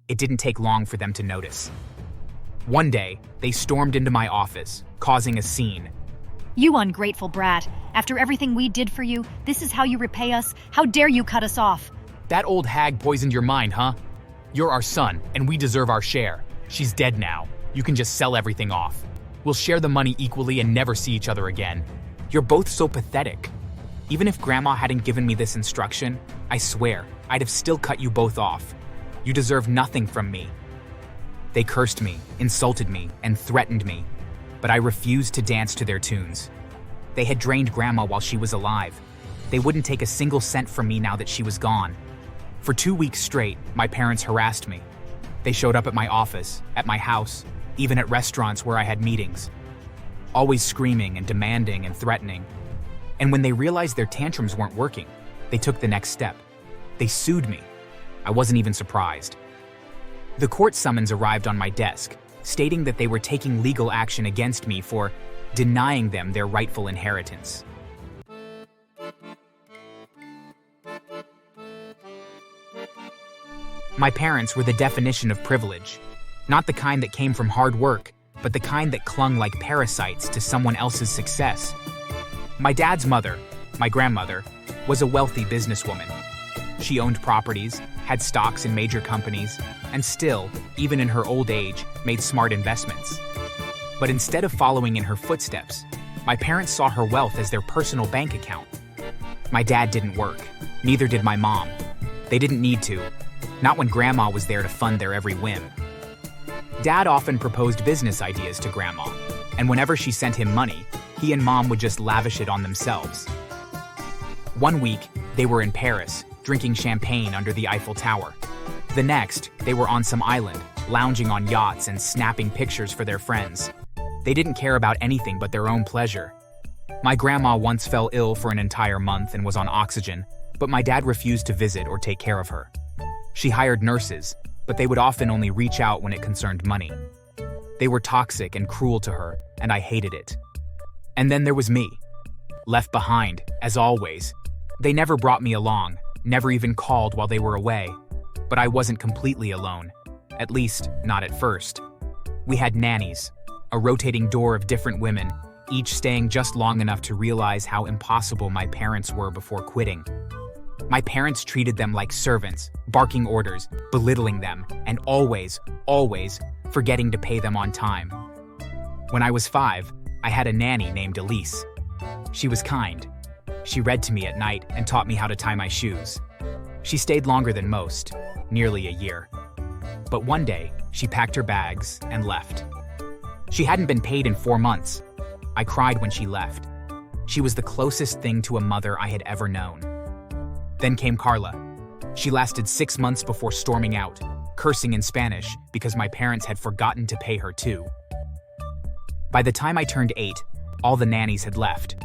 It didn't take long for them to notice. One day, they stormed into my office, causing a scene. You ungrateful brat. After everything we did for you, this is how you repay us? How dare you cut us off? That old hag poisoned your mind, huh? You're our son, and we deserve our share. She's dead now. You can just sell everything off. We'll share the money equally and never see each other again. You're both so pathetic. Even if Grandma hadn't given me this instruction, I swear, I'd have still cut you both off. You deserve nothing from me. They cursed me, insulted me, and threatened me, but I refused to dance to their tunes. They had drained Grandma while she was alive. They wouldn't take a single cent from me now that she was gone. For 2 weeks straight, my parents harassed me. They showed up at my office, at my house, even at restaurants where I had meetings. Always screaming and demanding and threatening. And when they realized their tantrums weren't working, they took the next step. They sued me. I wasn't even surprised. The court summons arrived on my desk, stating that they were taking legal action against me for denying them their rightful inheritance. My parents were the definition of privilege, not the kind that came from hard work, but the kind that clung like parasites to someone else's success. My dad's mother, my grandmother, was a wealthy businesswoman. She owned properties, had stocks in major companies, and still, even in her old age, made smart investments. But instead of following in her footsteps, my parents saw her wealth as their personal bank account. My dad didn't work, neither did my mom. They didn't need to, not when Grandma was there to fund their every whim. Dad often proposed business ideas to Grandma, and whenever she sent him money, he and Mom would just lavish it on themselves. One week, they were in Paris, drinking champagne under the Eiffel Tower. The next, they were on some island, lounging on yachts and snapping pictures for their friends. They didn't care about anything but their own pleasure. My grandma once fell ill for an entire month and was on oxygen, but my dad refused to visit or take care of her. She hired nurses, but they would often only reach out when it concerned money. They were toxic and cruel to her, and I hated it. And then there was me. Left behind, as always. They never brought me along, never even called while they were away. But I wasn't completely alone. At least, not at first. We had nannies, a rotating door of different women, each staying just long enough to realize how impossible my parents were before quitting. My parents treated them like servants, barking orders, belittling them, and always forgetting to pay them on time. When I was 5, I had a nanny named Elise. She was kind. She read to me at night and taught me how to tie my shoes. She stayed longer than most, nearly a year. But one day, she packed her bags and left. She hadn't been paid in 4 months. I cried when she left. She was the closest thing to a mother I had ever known. Then came Carla. She lasted 6 months before storming out, cursing in Spanish because my parents had forgotten to pay her too. By the time I turned 8, all the nannies had left.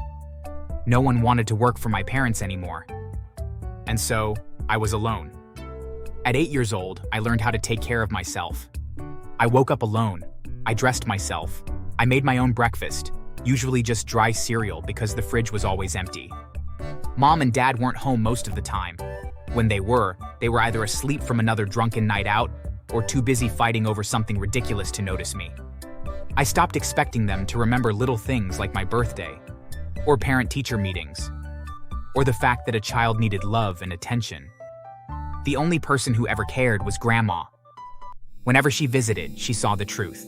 No one wanted to work for my parents anymore. And so, I was alone. At 8 years old, I learned how to take care of myself. I woke up alone. I dressed myself. I made my own breakfast, usually just dry cereal because the fridge was always empty. Mom and Dad weren't home most of the time. When they were either asleep from another drunken night out or too busy fighting over something ridiculous to notice me. I stopped expecting them to remember little things like my birthday, or parent-teacher meetings, or the fact that a child needed love and attention. The only person who ever cared was Grandma. Whenever she visited, she saw the truth.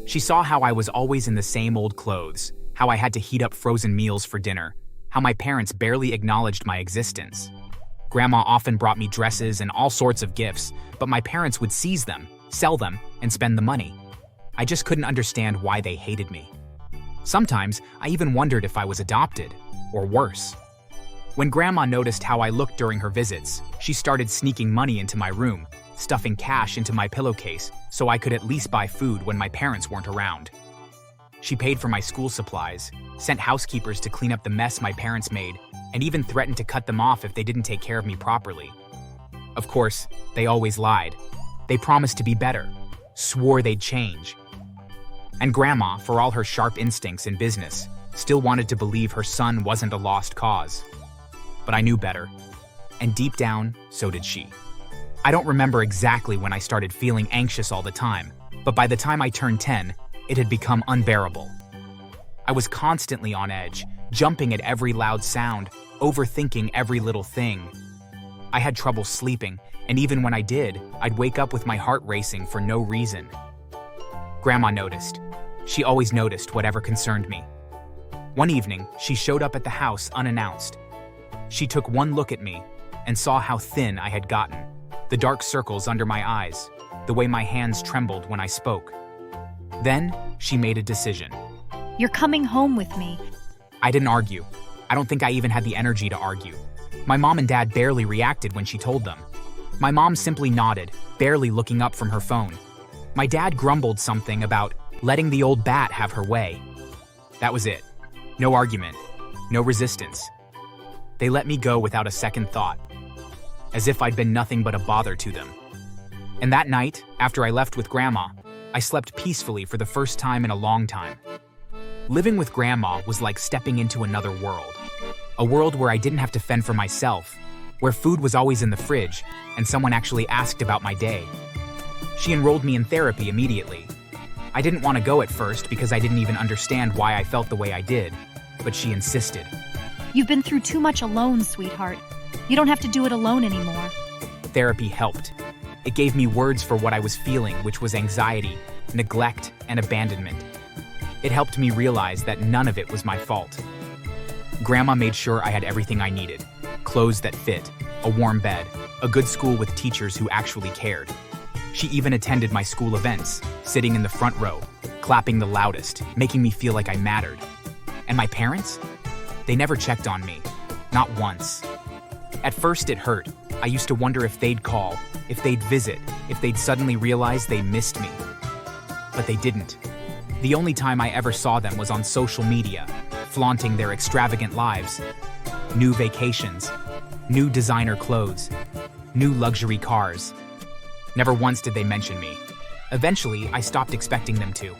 She saw how I was always in the same old clothes, how I had to heat up frozen meals for dinner, how my parents barely acknowledged my existence. Grandma often brought me dresses and all sorts of gifts, but my parents would seize them, sell them, and spend the money. I just couldn't understand why they hated me. Sometimes, I even wondered if I was adopted, or worse. When Grandma noticed how I looked during her visits, she started sneaking money into my room, stuffing cash into my pillowcase so I could at least buy food when my parents weren't around. She paid for my school supplies, sent housekeepers to clean up the mess my parents made, and even threatened to cut them off if they didn't take care of me properly. Of course, they always lied. They promised to be better, swore they'd change. And Grandma, for all her sharp instincts in business, still wanted to believe her son wasn't a lost cause. But I knew better, and deep down, so did she. I don't remember exactly when I started feeling anxious all the time, but by the time I turned 10, it had become unbearable. I was constantly on edge, jumping at every loud sound, overthinking every little thing. I had trouble sleeping, and even when I did, I'd wake up with my heart racing for no reason. Grandma noticed. She always noticed whatever concerned me. One evening, she showed up at the house unannounced. She took one look at me and saw how thin I had gotten, the dark circles under my eyes, the way my hands trembled when I spoke. Then, she made a decision. You're coming home with me. I didn't argue. I don't think I even had the energy to argue. My mom and dad barely reacted when she told them. My mom simply nodded, barely looking up from her phone. My dad grumbled something about letting the old bat have her way. That was it. No argument. No resistance. They let me go without a second thought, as if I'd been nothing but a bother to them. And that night, after I left with Grandma, I slept peacefully for the first time in a long time. Living with Grandma was like stepping into another world. A world where I didn't have to fend for myself, where food was always in the fridge, and someone actually asked about my day. She enrolled me in therapy immediately. I didn't want to go at first because I didn't even understand why I felt the way I did, but she insisted. You've been through too much alone, sweetheart. You don't have to do it alone anymore. Therapy helped. It gave me words for what I was feeling, which was anxiety, neglect, and abandonment. It helped me realize that none of it was my fault. Grandma made sure I had everything I needed. Clothes that fit, a warm bed, a good school with teachers who actually cared. She even attended my school events, sitting in the front row, clapping the loudest, making me feel like I mattered. And my parents? They never checked on me. Not once. At first it hurt. I used to wonder if they'd call, if they'd visit, if they'd suddenly realize they missed me. But they didn't. The only time I ever saw them was on social media, flaunting their extravagant lives. New vacations, new designer clothes, new luxury cars. Never once did they mention me. Eventually, I stopped expecting them to.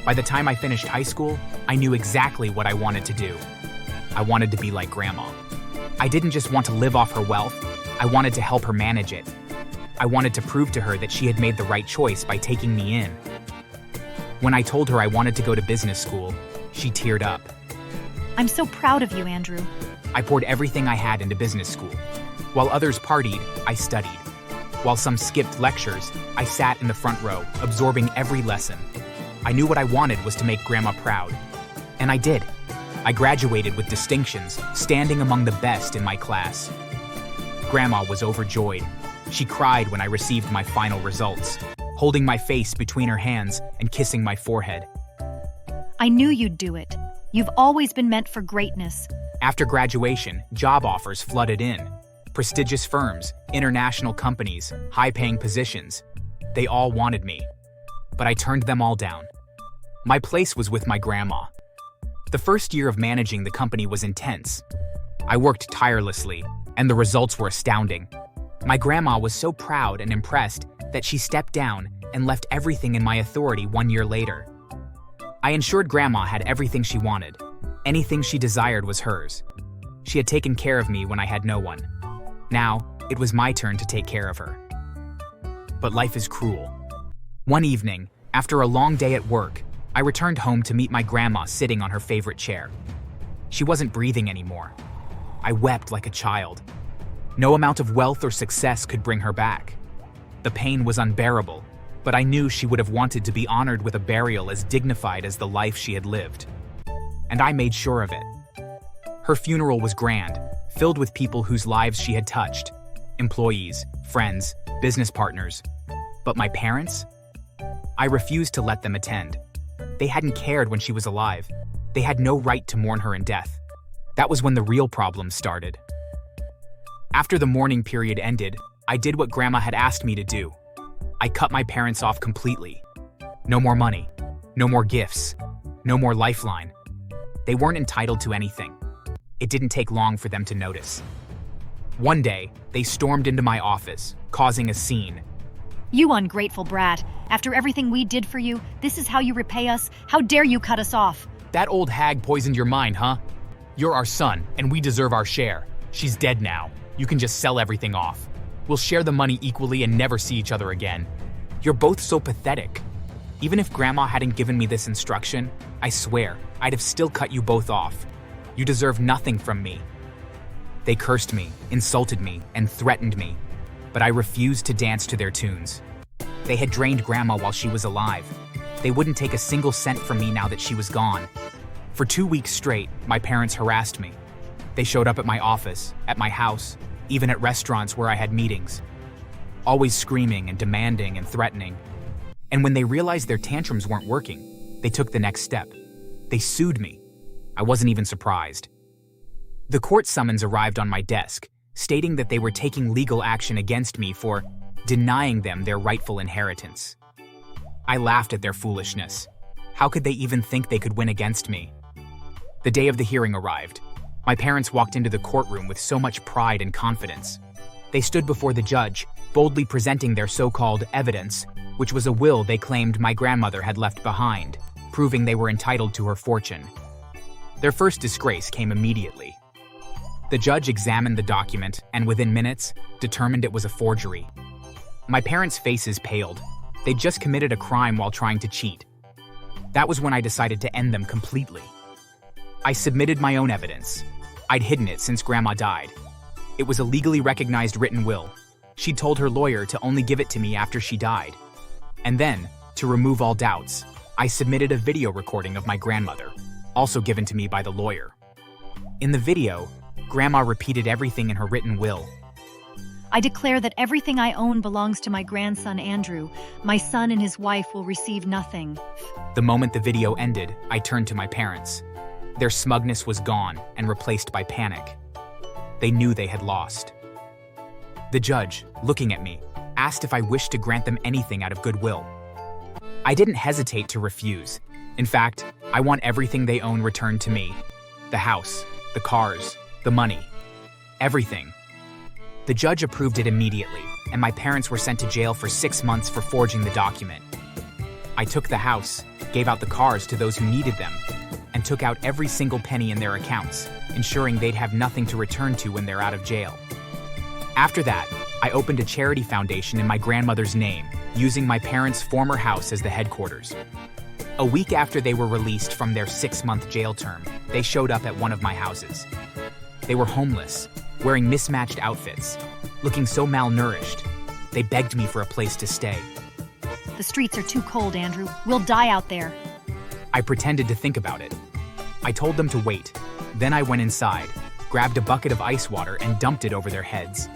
By the time I finished high school, I knew exactly what I wanted to do. I wanted to be like Grandma. I didn't just want to live off her wealth, I wanted to help her manage it. I wanted to prove to her that she had made the right choice by taking me in. When I told her I wanted to go to business school, she teared up. I'm so proud of you, Andrew. I poured everything I had into business school. While others partied, I studied. While some skipped lectures, I sat in the front row, absorbing every lesson. I knew what I wanted was to make Grandma proud. And I did. I graduated with distinctions, standing among the best in my class. Grandma was overjoyed. She cried when I received my final results, holding my face between her hands and kissing my forehead. I knew you'd do it. You've always been meant for greatness. After graduation, job offers flooded in. Prestigious firms, international companies, high-paying positions. They all wanted me. But I turned them all down. My place was with my grandma. The first year of managing the company was intense. I worked tirelessly, and the results were astounding. My grandma was so proud and impressed that she stepped down and left everything in my authority 1 year later. I ensured Grandma had everything she wanted. Anything she desired was hers. She had taken care of me when I had no one. Now, it was my turn to take care of her. But life is cruel. One evening, after a long day at work, I returned home to meet my grandma sitting on her favorite chair. She wasn't breathing anymore. I wept like a child. No amount of wealth or success could bring her back. The pain was unbearable, but I knew she would have wanted to be honored with a burial as dignified as the life she had lived. And I made sure of it. Her funeral was grand, filled with people whose lives she had touched. Employees, friends, business partners. But my parents? I refused to let them attend. They hadn't cared when she was alive. They had no right to mourn her in death. That was when the real problems started. After the mourning period ended, I did what Grandma had asked me to do. I cut my parents off completely. No more money. No more gifts. No more lifeline. They weren't entitled to anything. It didn't take long for them to notice. One day, they stormed into my office, causing a scene. You ungrateful brat. After everything we did for you, this is how you repay us? How dare you cut us off? That old hag poisoned your mind, huh? You're our son, and we deserve our share. She's dead now. You can just sell everything off. We'll share the money equally and never see each other again. You're both so pathetic. Even if Grandma hadn't given me this instruction, I swear, I'd have still cut you both off. You deserve nothing from me." They cursed me, insulted me, and threatened me, but I refused to dance to their tunes. They had drained Grandma while she was alive. They wouldn't take a single cent from me now that she was gone. For 2 weeks straight, my parents harassed me. They showed up at my office, at my house, even at restaurants where I had meetings, always screaming and demanding and threatening. And when they realized their tantrums weren't working, they took the next step. They sued me. I wasn't even surprised. The court summons arrived on my desk, stating that they were taking legal action against me for denying them their rightful inheritance. I laughed at their foolishness. How could they even think they could win against me? The day of the hearing arrived. My parents walked into the courtroom with so much pride and confidence. They stood before the judge, boldly presenting their so-called evidence, which was a will they claimed my grandmother had left behind, proving they were entitled to her fortune. Their first disgrace came immediately. The judge examined the document and within minutes determined it was a forgery. My parents' faces paled. They'd just committed a crime while trying to cheat. That was when I decided to end them completely. I submitted my own evidence. I'd hidden it since Grandma died. It was a legally recognized written will. She'd told her lawyer to only give it to me after she died. And then, to remove all doubts, I submitted a video recording of my grandmother, also given to me by the lawyer. In the video, Grandma repeated everything in her written will. I declare that everything I own belongs to my grandson Andrew. My son and his wife will receive nothing. The moment the video ended, I turned to my parents. Their smugness was gone and replaced by panic. They knew they had lost. The judge, looking at me, asked if I wished to grant them anything out of goodwill. I didn't hesitate to refuse. In fact, I want everything they own returned to me. The house, the cars, the money, everything. The judge approved it immediately, and my parents were sent to jail for 6 months for forging the document. I took the house, gave out the cars to those who needed them, and took out every single penny in their accounts, ensuring they'd have nothing to return to when they're out of jail. After that, I opened a charity foundation in my grandmother's name, using my parents' former house as the headquarters. A week after they were released from their 6-month jail term, they showed up at one of my houses. They were homeless, wearing mismatched outfits, looking so malnourished. They begged me for a place to stay. The streets are too cold, Andrew. We'll die out there. I pretended to think about it. I told them to wait. Then I went inside, grabbed a bucket of ice water and dumped it over their heads.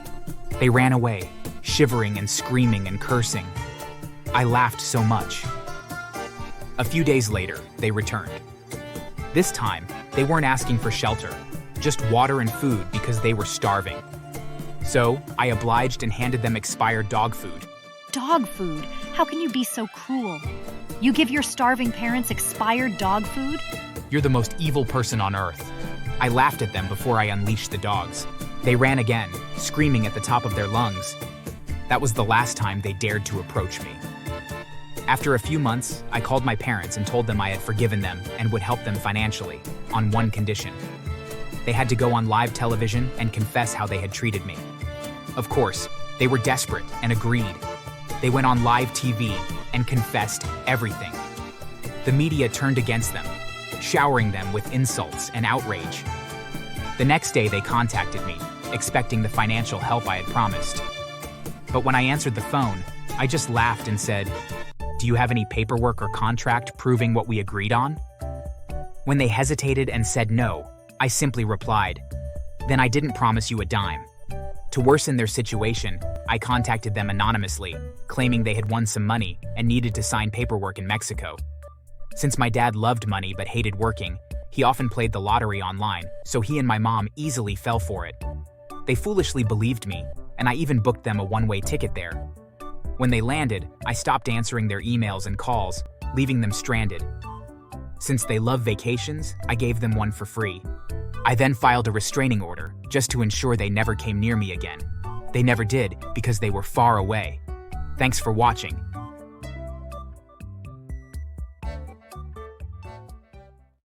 They ran away, shivering and screaming and cursing. I laughed so much. A few days later, they returned. This time, they weren't asking for shelter, just water and food because they were starving. So, I obliged and handed them expired dog food. Dog food? How can you be so cruel? You give your starving parents expired dog food? You're the most evil person on earth. I laughed at them before I unleashed the dogs. They ran again, screaming at the top of their lungs. That was the last time they dared to approach me. After a few months, I called my parents and told them I had forgiven them and would help them financially, on one condition. They had to go on live television and confess how they had treated me. Of course, they were desperate and agreed. They went on live TV and confessed everything. The media turned against them, showering them with insults and outrage. The next day they contacted me, expecting the financial help I had promised. But when I answered the phone, I just laughed and said, "Do you have any paperwork or contract proving what we agreed on?" When they hesitated and said no, I simply replied, "Then I didn't promise you a dime." To worsen their situation, I contacted them anonymously, claiming they had won some money and needed to sign paperwork in Mexico. Since my dad loved money but hated working, he often played the lottery online, so he and my mom easily fell for it. They foolishly believed me, and I even booked them a one-way ticket there. When they landed, I stopped answering their emails and calls, leaving them stranded. Since they love vacations, I gave them one for free. I then filed a restraining order, just to ensure they never came near me again. They never did, because they were far away. Thanks for watching.